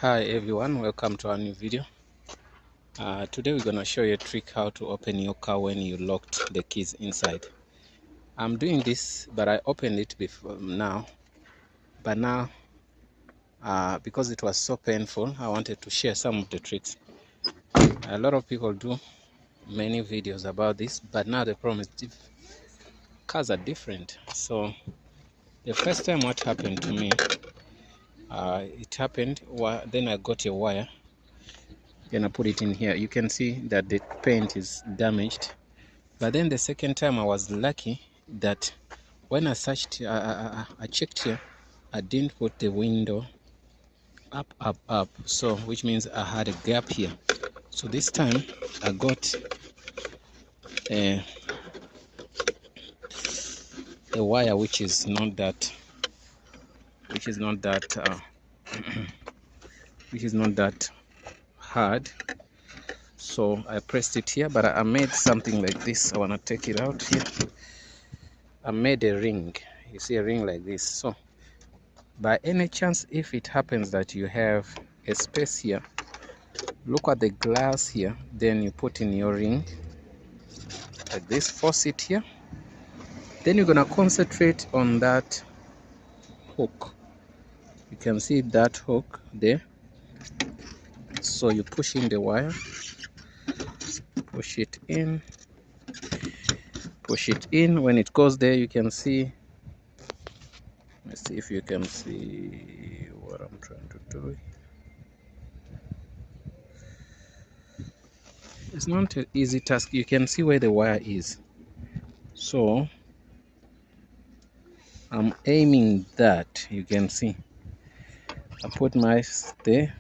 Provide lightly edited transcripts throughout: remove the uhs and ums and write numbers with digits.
Hi everyone, welcome to our new video. Today we're gonna show you a trick how to open your car when you locked the keys inside. I'm doing this, but I opened it before now. But now, because it was so painful, I wanted to share some of the tricks. A lot of people do many videos about this, but now the problem is cars are different. So the first time what happened to me, it happened. Then I got a wire. Gonna put it in here. You can see that the paint is damaged. But then the second time I was lucky that when I searched, I checked here, I didn't put the window up. So which means I had a gap here. So this time I got a wire which is not that hard. So I pressed it here, but I made something like this. I want to take it out here. I made a ring. You see a ring like this. So by any chance, if it happens that you have a space here, look at the glass here, then you put in your ring like this, force it here, then you're gonna concentrate on that hook. You can see that hook there. So you push in the wire, push it in. When it goes there, you can see, let's see if you can see what I'm trying to do. It's not an easy task. You can see where the wire is. So I'm aiming that. You can see I put my there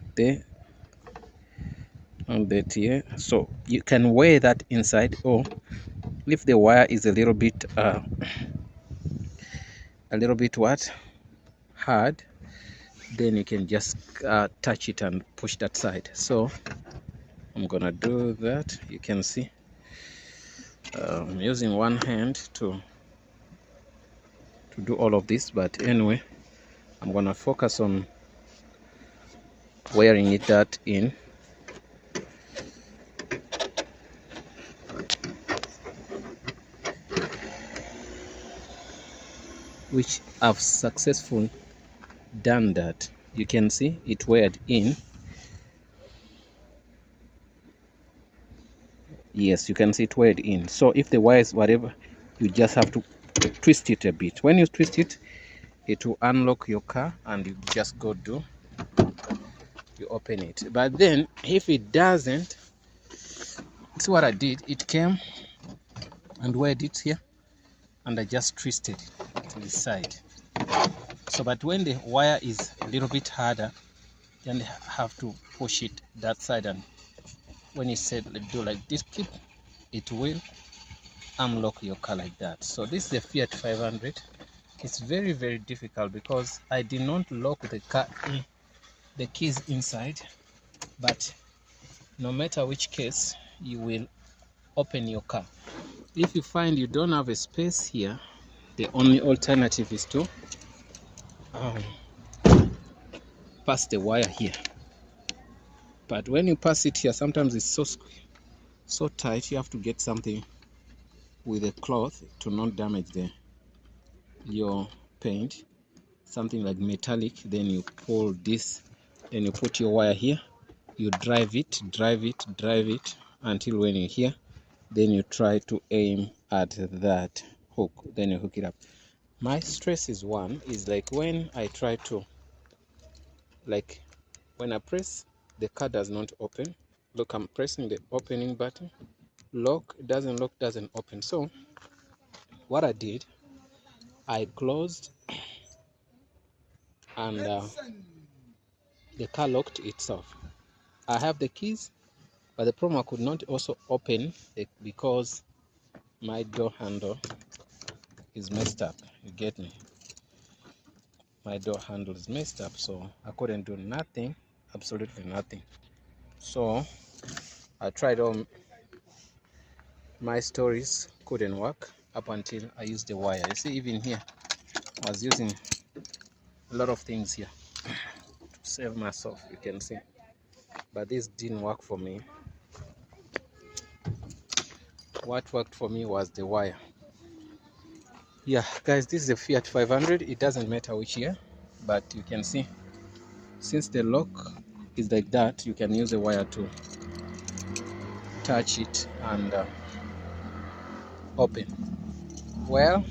and that here. So you can wear that inside, or if the wire is a little bit what hard, then you can just touch it and push that side. So I'm gonna do that. You can see I'm using one hand to do all of this, but anyway, I'm gonna focus on wearing that in. Which I've successfully done that. You can see it weared in. Yes, you can see it weared in. So if the wire is whatever, you just have to twist it a bit. When you twist it, it will unlock your car and you just go do, you open it. But then if it doesn't, see what I did, it came and weared it here and I just twisted it to the side. So but when the wire is a little bit harder, then you have to push it that side, and when you said do like this, keep, it will unlock your car like that. So this is the Fiat 500. It's very, very difficult because I did not lock the car in, the keys inside, but no matter which case, you will open your car. If you find you don't have a space here, the only alternative is to pass the wire here. But when you pass it here, sometimes it's so tight, you have to get something with a cloth to not damage your paint, something like metallic. Then you pull this, then you put your wire here, you drive it until when you're here, then you try to aim at that hook, then you hook it up. My stress is like when I try to, like when I press, the car does not open. Look, I'm pressing the opening button, lock, doesn't open. So what I did, I closed and the car locked itself. I have the keys, but the problem, I could not also open it because my door handle is messed up. You get me? My door handle is messed up, so I couldn't do nothing, absolutely nothing. So I tried all my stories, couldn't work up until I used the wire. You see, even here I was using a lot of things here to save myself, you can see. But this didn't work for me. What worked for me was the wire. Yeah, guys, this is a Fiat 500. It doesn't matter which year, but you can see, since the lock is like that, you can use a wire to touch it and open. Well,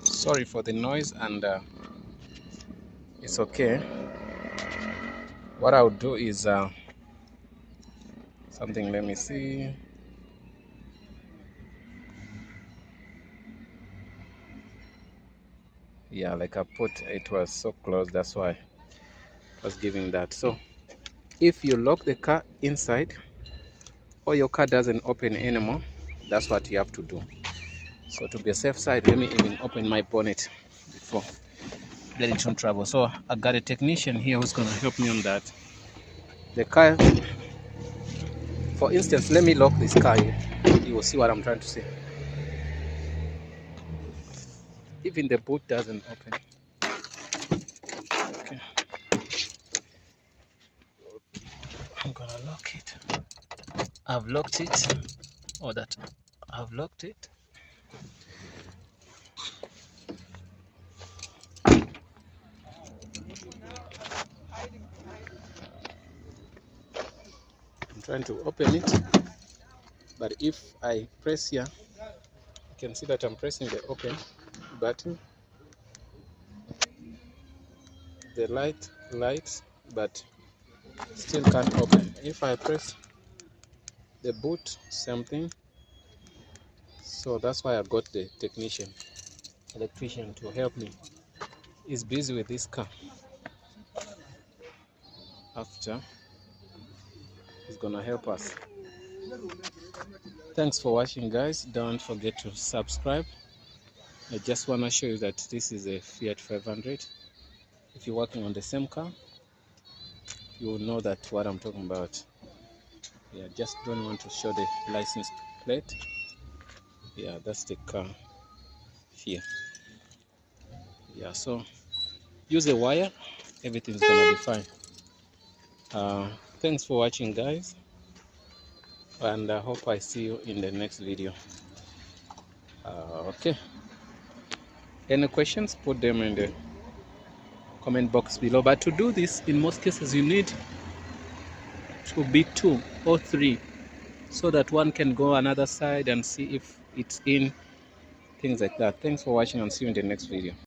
sorry for the noise, and it's okay. What I'll do is something, let me see. Yeah, like I put, it was so close, that's why I was giving that. So if you lock the car inside or your car doesn't open anymore, that's what you have to do. So to be a safe side, let me even open my bonnet before getting into trouble. So I got a technician here who's going to help me on that. The car, for instance, let me lock this car here. You will see what I'm trying to say. Even the boot doesn't open. Okay. I'm gonna lock it. I've locked it. Or that I've locked it. I'm trying to open it, but if I press here, you can see that I'm pressing the open button. The light lights, but still can't open. If I press the boot, same thing. So that's why I got the electrician to help me. He's busy with this car. After, he's gonna help us. Thanks for watching, guys. Don't forget to subscribe. I just want to show you that this is a Fiat 500. If you're working on the same car, you will know that what I'm talking about. Yeah, just don't want to show the license plate. Yeah, that's the car here. Yeah, so use a wire, everything's gonna be fine. Thanks for watching, guys, and I hope I see you in the next video. Okay, any questions, put them in the comment box below. But to do this, in most cases, you need to be 2 or 3, so that one can go another side and see if it's in, things like that. Thanks for watching, and see you in the next video.